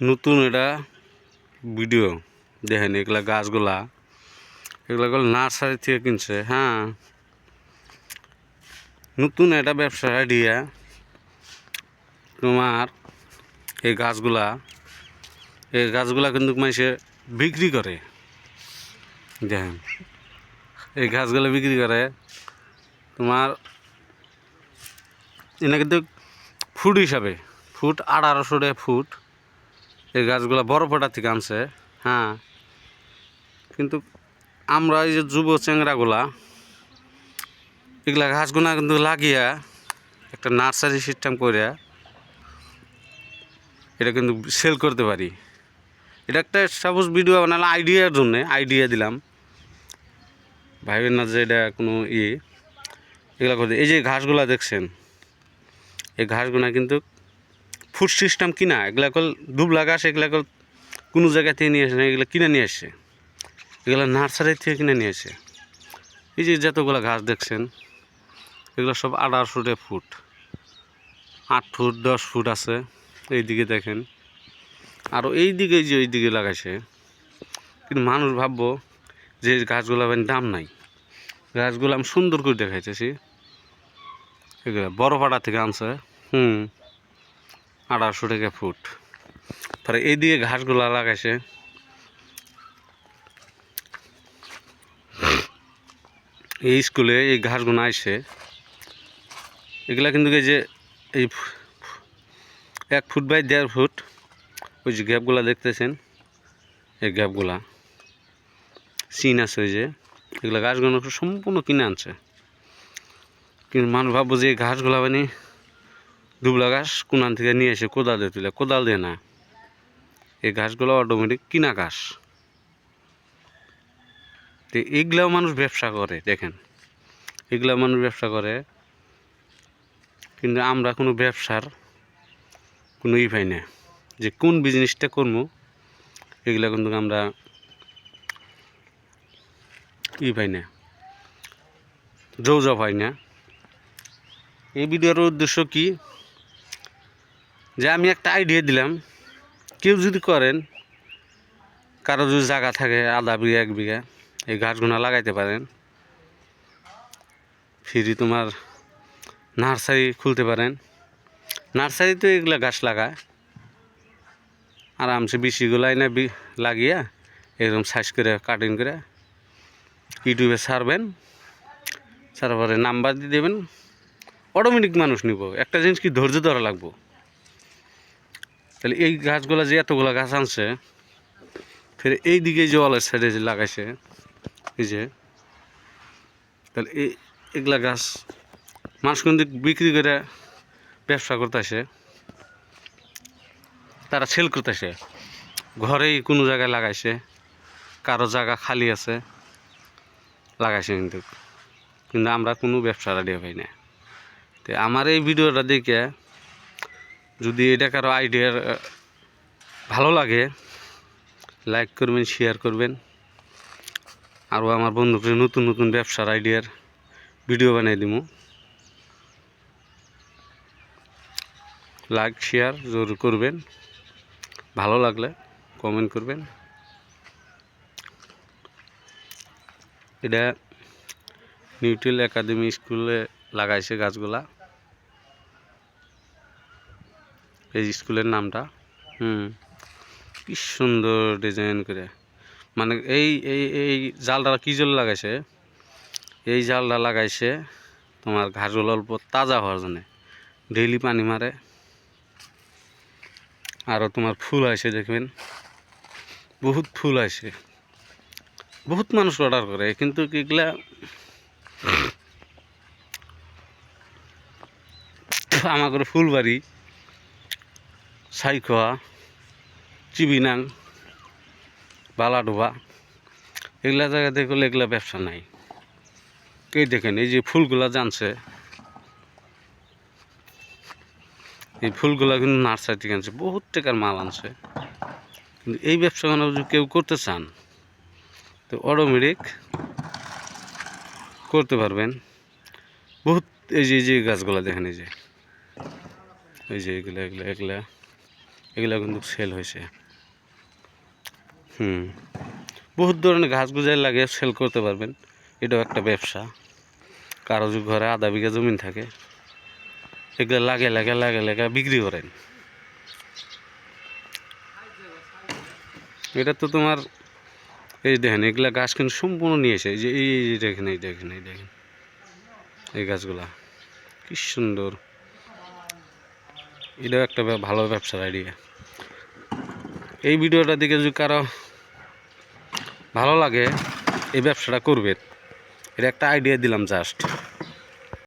নতুন এটা ভিডিও দেখেন, এগুলা গাছগুলা এগুলো নার্সারি থেকে কিনছে। হ্যাঁ, নতুন এটা ব্যবসার আইডিয়া। তোমার এই গাছগুলা কিন্তু মানুষে বিক্রি করে। দেখেন, এই গাছগুলো বিক্রি করে তোমার এনে কিন্তু ফুট হিসাবে, ফুট 1800 টাকা ফুট। এই গাছগুলা বরফটা থেকে আনছে। হ্যাঁ, কিন্তু আমরা এই যে যুব চ্যাংরাগুলা এগুলা গাছগুলা কিন্তু লাগিয়া একটা নার্সারি সিস্টেম করে এটা কিন্তু সেল করতে পারি। এটা একটা সাপোজ ভিডিও বানালাম আইডিয়ার জন্যে, আইডিয়া দিলাম, ভাইবেন না যে এটা কোনো এগুলা করতে। এই যে ঘাসগুলা দেখছেন, এই ঘাসগুলা কিন্তু ফুড সিস্টেম কিনা, এগুলা কল দুবলা ঘাস, এগুলা কল কোনো জায়গা থেকে নিয়ে আসে না, এগুলো কিনে নিয়ে আসছে, এগুলো নার্সারি থেকে কিনে নিয়ে আসে। এই যে যতগুলো ঘাস দেখছেন এগুলো সব 1800 টাকা ফুট, 8 ফুট 10 ফুট আছে। এইদিকে দেখেন, আরও এই দিকে যে ওই দিকে লাগাইছে। কিন্তু মানুষ ভাববো যে গাছগুলো দাম নাই, গাছগুলো আমি সুন্দর করে দেখাইতেছি। এগুলো বড়পাড়া থেকে আনছে। 1800 টাকা ফুট। পরে এইদিকে ঘাসগুলা লাগাইছে। এই স্কুলে এই ঘাসগুলো আইসে, এগুলা কিন্তু এই যে এই 1 ফুট বাই 1.5 ফুট, ওই যে গ্যাপগুলা দেখতেছেন, এই গ্যাপগুলা চিন আছে। ওই যে এগুলা গাছগুলো সম্পূর্ণ কিনে আনছে। কিন্তু মানুষ ভাববো যে এই ঘাসগুলা দুবলা ঘাস কোনান থেকে নিয়ে এসে কোদাল দিয়ে তুলে, কোদাল দিয়ে না, এই ঘাসগুলো অটোমেটিক কিনা ঘাস। তো এইগুলাও মানুষ ব্যবসা করে। দেখেন, এগুলা মানুষ ব্যবসা করে, কিন্তু আমরা কোনো ব্যবসার কোনো পাই না যে কোন বিজনেসটা করবো। এগুলা কিন্তু আমরা পাই না, জৌজা পাই না। এই ভিডিওর উদ্দেশ্য কি, যে আমি একটা আইডিয়া দিলাম, কেউ যদি করেন, কারো যদি জায়গা থাকে আধা বিঘা 1 বিঘা, এই গাছগুলো লাগাইতে পারেন। ফ্রি তোমার নার্সারি খুলতে পারেন। নার্সারিতে এগুলা গাছ লাগায় আরামসে বেশিগুলো এনে লাগিয়ে এরকম সাইজ করে কাটিং করে ইউটিউবে ছাড়বেন। তারপরে নাম্বার দিয়ে দেবেন, অটোমেটিক মানুষ নিব। একটা জিনিস কি, ধৈর্য ধরা লাগবো। তাহলে এই গাছগুলো যে এতগুলো গাছ আনছে, ফের এই দিকে যে ওয়ালের সাইডে যে লাগাইছে, এই যে, তাহলে এগুলা গাছ মানুষ কিন্তু বিক্রি করে ব্যবসা করতেছে, তারা সেল করতেছে। ঘরেই কোনো জায়গায় লাগাইছে, কারো জায়গা খালি আছে, লাগাইছে। কিন্তু কিন্তু আমরা কোনো ব্যবসার আইডিয়া পাই না। তো আমার এই ভিডিওটা দেখে যদি এটা কারো আইডিয়ার ভালো লাগে, লাইক করবেন, শেয়ার করবেন। আরও আমার বন্ধুকে নতুন নতুন ব্যবসার আইডিয়ার ভিডিও বানিয়ে দিব। লাইক শেয়ার জরুর করবেন, ভালো লাগলে কমেন্ট করবেন। এটা নিউট্রিল একাডেমি স্কুলে লাগাইছে গাছগুলা, এই স্কুলের নামটা। কি সুন্দর ডিজাইন করে, মানে এই এই এই জালটা কি জল লাগাইছে, এই জালটা লাগাইছে তোমার ঘাসগুলো অল্প তাজা হওয়ার জন্য। ডেইলি পানি মারে। আরও তোমার ফুল আসে, দেখবেন বহুত ফুল আসে, বহুত মানুষ অর্ডার করে। কিন্তু এগুলা আমাদের ফুলবাড়ি, সাইখোয়া, চিবিনাং, বালাডোবা, এগুলা জায়গাতে করলে এগুলা ব্যবসা নাই। এই দেখেন, এই যে ফুলগুলা জানছে, এই ফুলগুলা কিন্তু নার্সারি থেকে আনছে, বহুত টাকার মাল আনছে। কিন্তু এই ব্যবসা যদি কেউ করতে চান, তো অটোমেটিক করতে পারবেন। বহুত এই যে গাছগুলা দেখেন, এই যে এগুলা এগুলা এগুলা এগুলো কিন্তু সেল হয়েছে। বহুত ধরনের ঘাস গুজাই লাগে, সেল করতে পারবেন। এটাও একটা ব্যবসা। কারো যদি ঘরে আধা বিঘা জমিন থাকে, এগুলো লাগে লাগে লাগে লাগে বিক্রি করেন। এটা তো তোমার এই দেখেন, এগুলা গাছ কিন্তু সম্পূর্ণ নিয়ে এসে, এই যে এই দেখেন, এই দেখেন, এই দেখেন এই গাছগুলা কি সুন্দর। এটাও একটা ভালো ব্যবসার আইডিয়া। এই ভিডিওটা দেখে যদি কারো ভালো লাগে, এই ব্যবসাটা করবে। এটা একটা আইডিয়া দিলাম জাস্ট।